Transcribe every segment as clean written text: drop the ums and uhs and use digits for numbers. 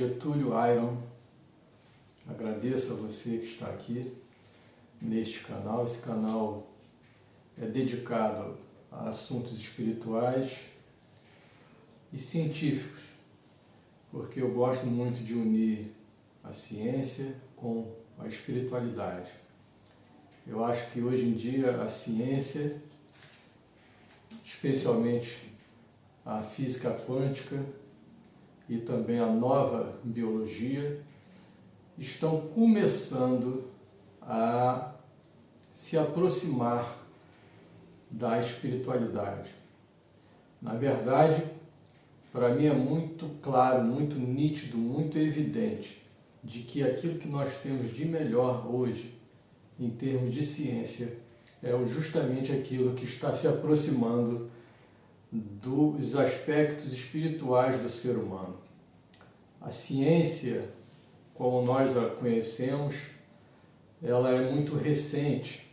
Getúlio Iron. Agradeço a você que está aqui neste canal. Esse canal é dedicado a assuntos espirituais e científicos, porque eu gosto muito de unir a ciência com a espiritualidade. Eu acho que hoje em dia a ciência, especialmente a física quântica e também a nova biologia, estão começando a se aproximar da espiritualidade. Na verdade, para mim é muito claro, muito nítido, muito evidente de que aquilo que nós temos de melhor hoje, em termos de ciência, é justamente aquilo que está se aproximando dos aspectos espirituais do ser humano. A ciência, como nós a conhecemos, ela é muito recente.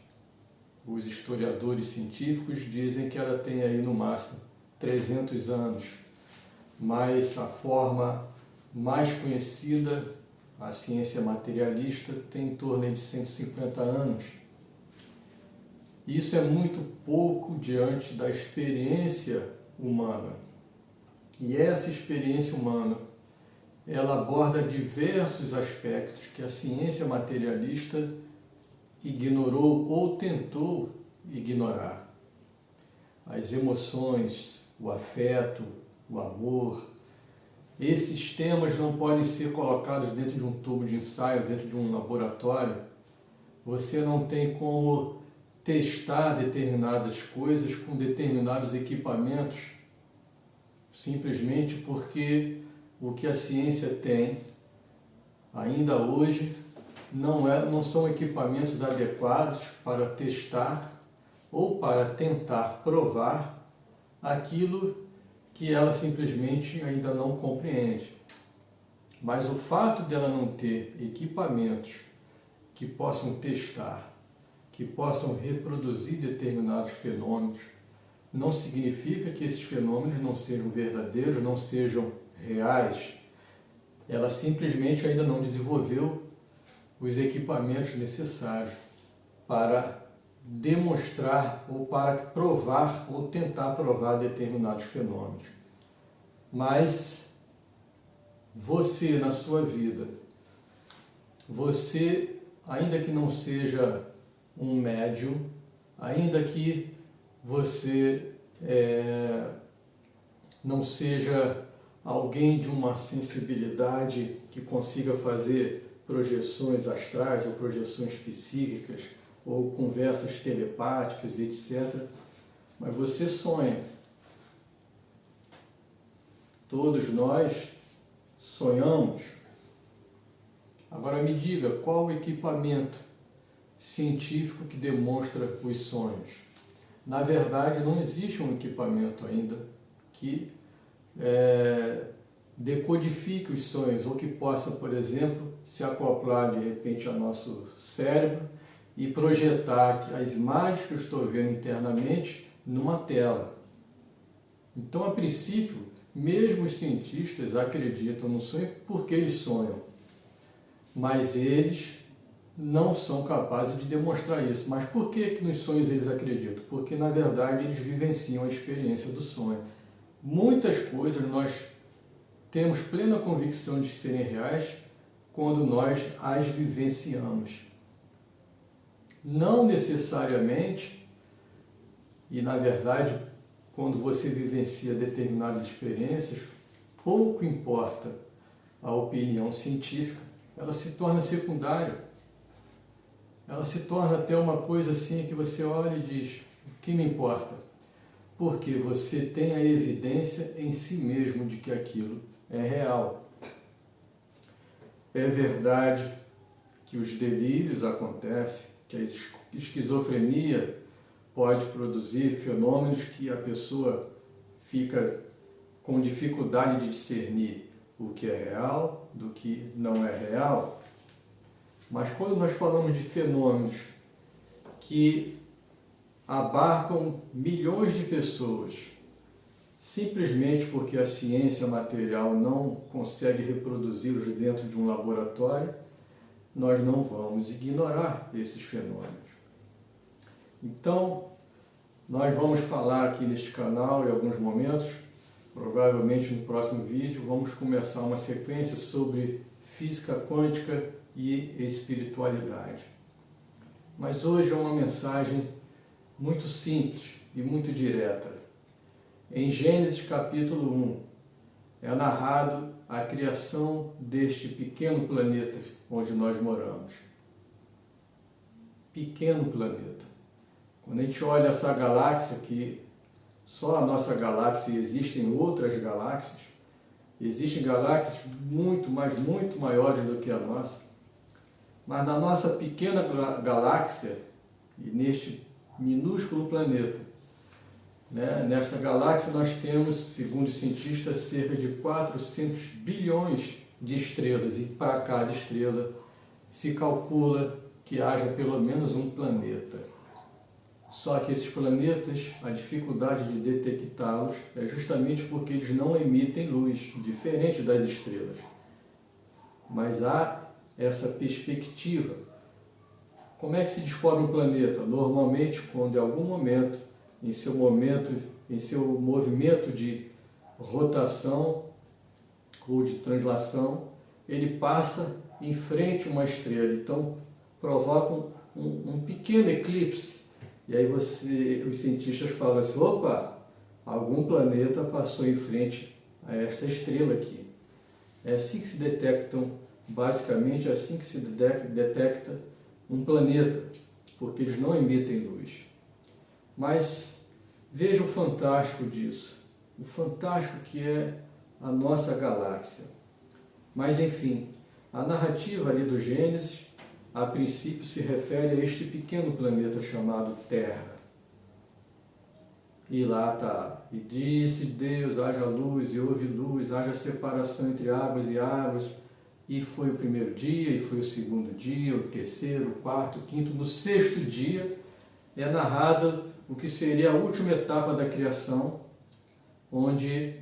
Os historiadores científicos dizem que ela tem aí no máximo 300 anos, mas a forma mais conhecida, a ciência materialista, tem em torno de 150 anos. Isso é muito pouco diante da experiência humana. E essa experiência humana, ela aborda diversos aspectos que a ciência materialista ignorou ou tentou ignorar. As emoções, o afeto, o amor. Esses temas não podem ser colocados dentro de um tubo de ensaio, dentro de um laboratório. Você não tem como testar determinadas coisas com determinados equipamentos, simplesmente porque o que a ciência tem ainda hoje não são equipamentos adequados para testar ou para tentar provar aquilo que ela simplesmente ainda não compreende. Mas o fato dela não ter equipamentos que possam testar, que possam reproduzir determinados fenômenos, não significa que esses fenômenos não sejam verdadeiros, não sejam reais. Ela simplesmente ainda não desenvolveu os equipamentos necessários para demonstrar ou para provar ou tentar provar determinados fenômenos. Mas você, na sua vida, você, ainda que não seja um médium, ainda que você não seja alguém de uma sensibilidade que consiga fazer projeções astrais ou projeções psíquicas ou conversas telepáticas, etc. Mas você sonha. Todos nós sonhamos. Agora me diga, qual o equipamento científico que demonstra os sonhos? Na verdade, não existe um equipamento ainda que decodifique os sonhos ou que possa, por exemplo, se acoplar de repente ao nosso cérebro e projetar as imagens que eu estou vendo internamente numa tela. Então, a princípio, mesmo os cientistas acreditam no sonho porque eles sonham, mas eles não são capazes de demonstrar isso. Mas por que nos sonhos eles acreditam? Porque, na verdade, eles vivenciam a experiência do sonho. Muitas coisas nós temos plena convicção de serem reais quando nós as vivenciamos. Não necessariamente, e na verdade, quando você vivencia determinadas experiências, pouco importa a opinião científica, ela se torna secundária. Ela se torna até uma coisa assim que você olha e diz, o que me importa? Porque você tem a evidência em si mesmo de que aquilo é real. É verdade que os delírios acontecem, que a esquizofrenia pode produzir fenômenos que a pessoa fica com dificuldade de discernir o que é real do que não é real. Mas quando nós falamos de fenômenos que abarcam milhões de pessoas, simplesmente porque a ciência material não consegue reproduzi-los dentro de um laboratório, nós não vamos ignorar esses fenômenos. Então, nós vamos falar aqui neste canal em alguns momentos, provavelmente no próximo vídeo, vamos começar uma sequência sobre física quântica e espiritualidade. Mas hoje é uma mensagem muito simples e muito direta. Em Gênesis capítulo 1, é narrado a criação deste pequeno planeta onde nós moramos. Pequeno planeta. Quando a gente olha essa galáxia, que só a nossa galáxia e existem outras galáxias, existem galáxias muito maiores do que a nossa, mas na nossa pequena galáxia e neste minúsculo planeta, nesta galáxia nós temos, segundo os cientistas, cerca de 400 bilhões de estrelas, e para cada estrela se calcula que haja pelo menos um planeta. Só que esses planetas, a dificuldade de detectá-los é justamente porque eles não emitem luz, diferente das estrelas. Mas há essa perspectiva. Como é que se descobre um planeta? Normalmente, quando em algum momento, em seu movimento de rotação ou de translação, ele passa em frente a uma estrela. Então, provoca um pequeno eclipse. E aí os cientistas falam assim, opa, algum planeta passou em frente a esta estrela aqui. É assim que se detectam, basicamente, é assim que se detecta um planeta, porque eles não emitem luz. Mas veja o fantástico disso, o fantástico que é a nossa galáxia. Mas enfim, a narrativa ali do Gênesis, a princípio se refere a este pequeno planeta chamado Terra. E lá está, e disse Deus, haja luz, e houve luz, haja separação entre águas e águas, e foi o primeiro dia, e foi o segundo dia, o terceiro, o quarto, o quinto. No sexto dia é narrada o que seria a última etapa da criação, onde,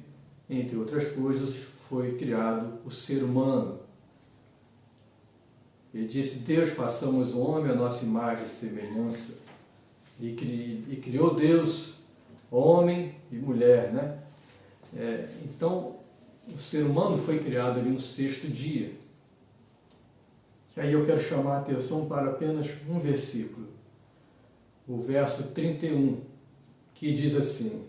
entre outras coisas, foi criado o ser humano. E disse Deus, façamos o homem à nossa imagem e semelhança. E criou Deus homem e mulher, Então, o ser humano foi criado ali no sexto dia. E aí eu quero chamar a atenção para apenas um versículo. O verso 31, que diz assim: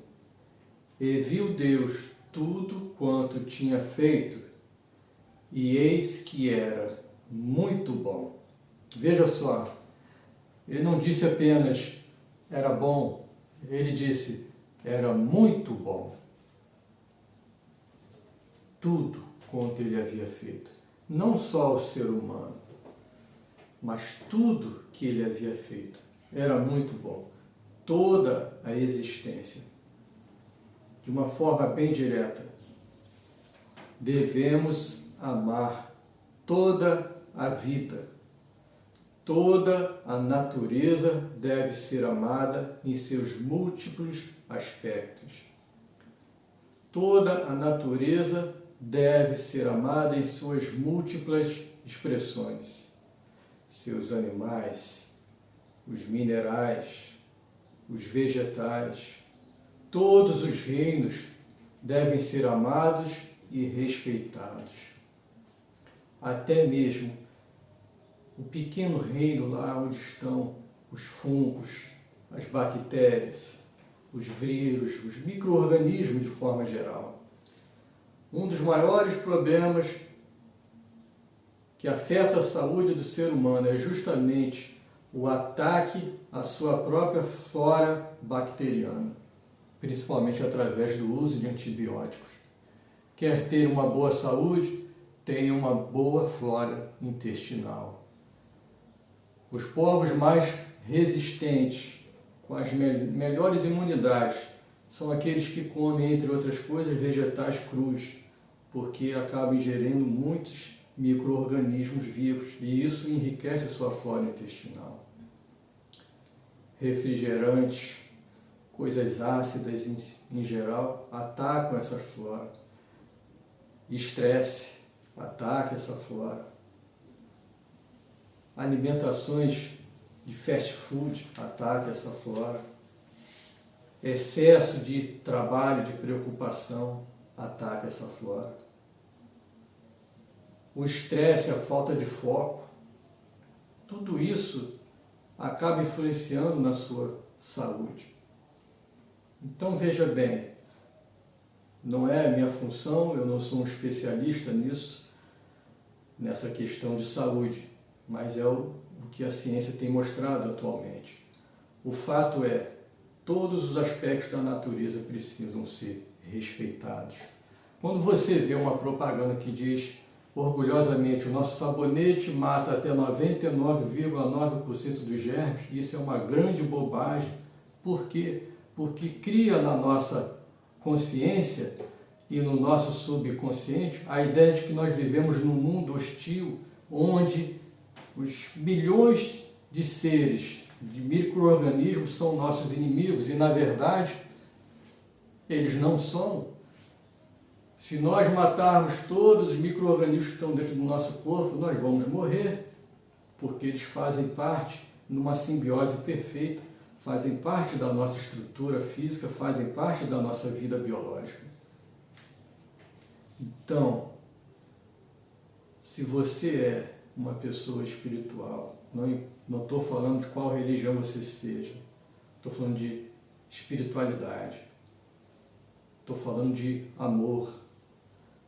E viu Deus tudo quanto tinha feito, e eis que era muito bom. Veja só, ele não disse apenas era bom, ele disse era muito bom. Tudo quanto ele havia feito. Não só o ser humano, mas tudo que ele havia feito era muito bom. Toda a existência. De uma forma bem direta, devemos amar toda a vida. Toda a natureza deve ser amada em seus múltiplos aspectos. Toda a natureza deve ser amada em suas múltiplas expressões. Seus animais, os minerais, os vegetais, todos os reinos devem ser amados e respeitados. Até mesmo o pequeno reino lá onde estão os fungos, as bactérias, os vírus, os micro-organismos de forma geral. Um dos maiores problemas que afeta a saúde do ser humano é justamente o ataque à sua própria flora bacteriana, principalmente através do uso de antibióticos. Quer ter uma boa saúde, tenha uma boa flora intestinal. Os povos mais resistentes, com as melhores imunidades, são aqueles que comem, entre outras coisas, vegetais crus, porque acabam ingerindo muitos micro-organismos vivos, e isso enriquece sua flora intestinal. Refrigerantes, coisas ácidas em geral, atacam essa flora. Estresse ataca essa flora. Alimentações de fast food atacam essa flora. Excesso de trabalho, de preocupação ataca essa flora. O estresse, a falta de foco, tudo isso acaba influenciando na sua saúde. Então veja bem, não é minha função, eu não sou um especialista nisso, nessa questão de saúde, mas é o que a ciência tem mostrado atualmente. O fato é, todos os aspectos da natureza precisam ser respeitados. Quando você vê uma propaganda que diz orgulhosamente, o nosso sabonete mata até 99,9% dos germes, isso é uma grande bobagem. Por quê? Porque cria na nossa consciência e no nosso subconsciente a ideia de que nós vivemos num mundo hostil, onde os milhões de seres, de micro-organismos são nossos inimigos, e na verdade eles não são. Se nós matarmos todos os micro-organismos que estão dentro do nosso corpo, nós vamos morrer, porque eles fazem parte, numa simbiose perfeita, fazem parte da nossa estrutura física, fazem parte da nossa vida biológica. Então, se você é uma pessoa espiritual, não estou falando de qual religião você seja, estou falando de espiritualidade, estou falando de amor.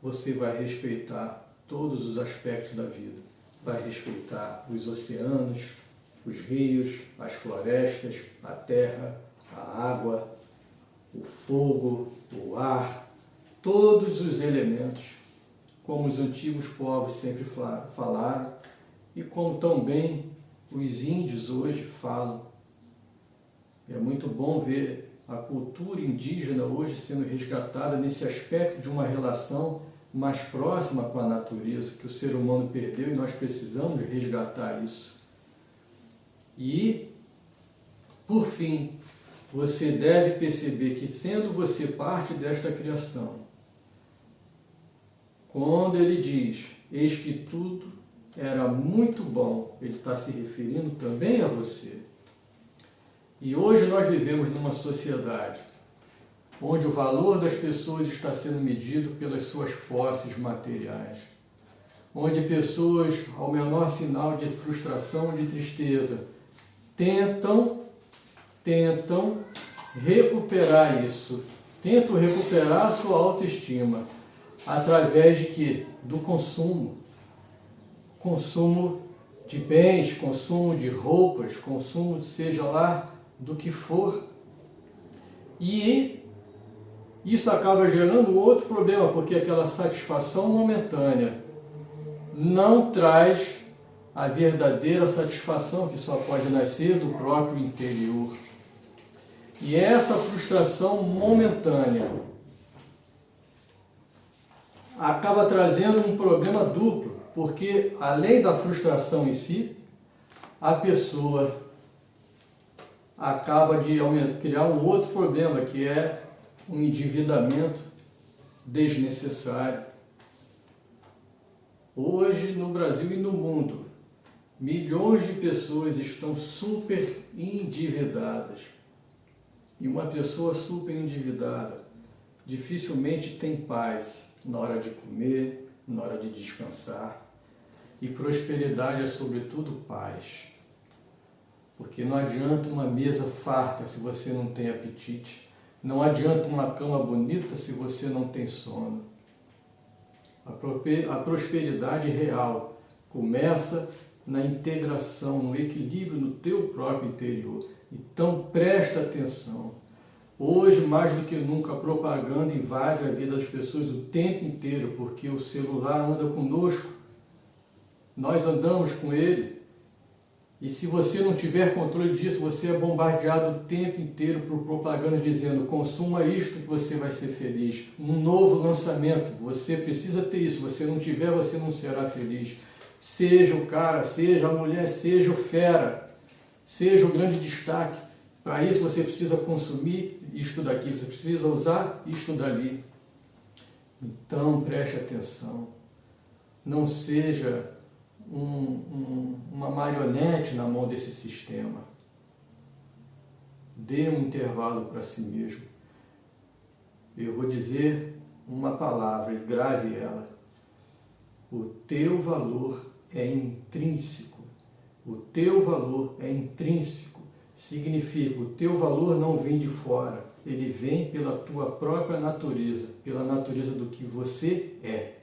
Você vai respeitar todos os aspectos da vida. Vai respeitar os oceanos, os rios, as florestas, a terra, a água, o fogo, o ar, todos os elementos, como os antigos povos sempre falaram e como também os índios hoje falam. É muito bom ver a cultura indígena hoje sendo resgatada nesse aspecto de uma relação mais próxima com a natureza, que o ser humano perdeu e nós precisamos resgatar isso. E, por fim, você deve perceber que, sendo você parte desta criação, quando ele diz, eis que tudo era muito bom, ele está se referindo também a você. E hoje nós vivemos numa sociedade onde o valor das pessoas está sendo medido pelas suas posses materiais, onde pessoas, ao menor sinal de frustração, de tristeza, tentam recuperar isso, tentam recuperar a sua autoestima, através de quê? Do consumo. Consumo de bens, consumo de roupas, consumo seja lá do que for. E isso acaba gerando outro problema, porque aquela satisfação momentânea não traz a verdadeira satisfação que só pode nascer do próprio interior. E essa frustração momentânea acaba trazendo um problema duplo, porque além da frustração em si, a pessoa acaba de criar um outro problema, que é um endividamento desnecessário. Hoje, no Brasil e no mundo, milhões de pessoas estão super endividadas. E uma pessoa super endividada dificilmente tem paz na hora de comer, na hora de descansar. E prosperidade é, sobretudo, paz. Porque não adianta uma mesa farta se você não tem apetite. Não adianta uma cama bonita se você não tem sono. A prosperidade real começa na integração, no equilíbrio no teu próprio interior. Então presta atenção. Hoje, mais do que nunca, a propaganda invade a vida das pessoas o tempo inteiro, porque o celular anda conosco. Nós andamos com ele. E se você não tiver controle disso, você é bombardeado o tempo inteiro por propaganda dizendo: consuma isto que você vai ser feliz. Um novo lançamento, você precisa ter isso. Se você não tiver, você não será feliz. Seja o cara, seja a mulher, seja o fera, seja o grande destaque. Para isso você precisa consumir isto daqui, você precisa usar isto dali. Então preste atenção, não seja uma marionete na mão desse sistema. Dê um intervalo para si mesmo. Eu vou dizer uma palavra e grave ela. O teu valor é intrínseco. O teu valor é intrínseco. Significa, o teu valor não vem de fora. Ele vem pela tua própria natureza, pela natureza do que você é.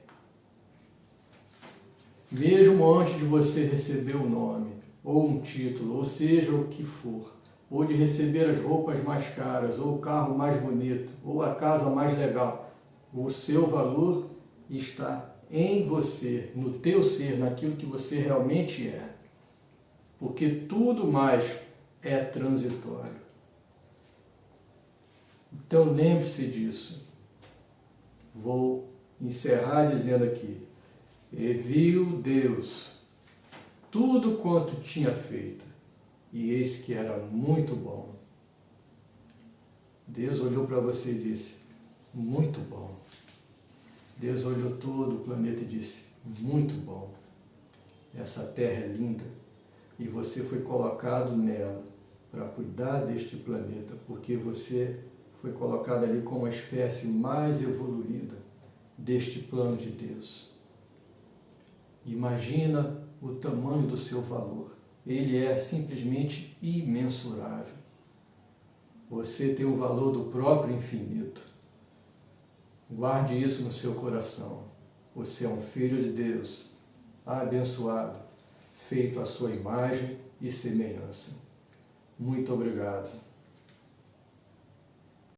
Mesmo antes de você receber o nome, ou um título, ou seja o que for, ou de receber as roupas mais caras, ou o carro mais bonito, ou a casa mais legal, o seu valor está em você, no teu ser, naquilo que você realmente é. Porque tudo mais é transitório. Então lembre-se disso. Vou encerrar dizendo aqui: e viu Deus tudo quanto tinha feito, e eis que era muito bom. Deus olhou para você e disse: muito bom. Deus olhou todo o planeta e disse: muito bom. Essa terra é linda e você foi colocado nela para cuidar deste planeta, porque você foi colocado ali como a espécie mais evoluída deste plano de Deus. Imagina o tamanho do seu valor. Ele é simplesmente imensurável. Você tem o valor do próprio infinito. Guarde isso no seu coração. Você é um filho de Deus, abençoado, feito à sua imagem e semelhança. Muito obrigado.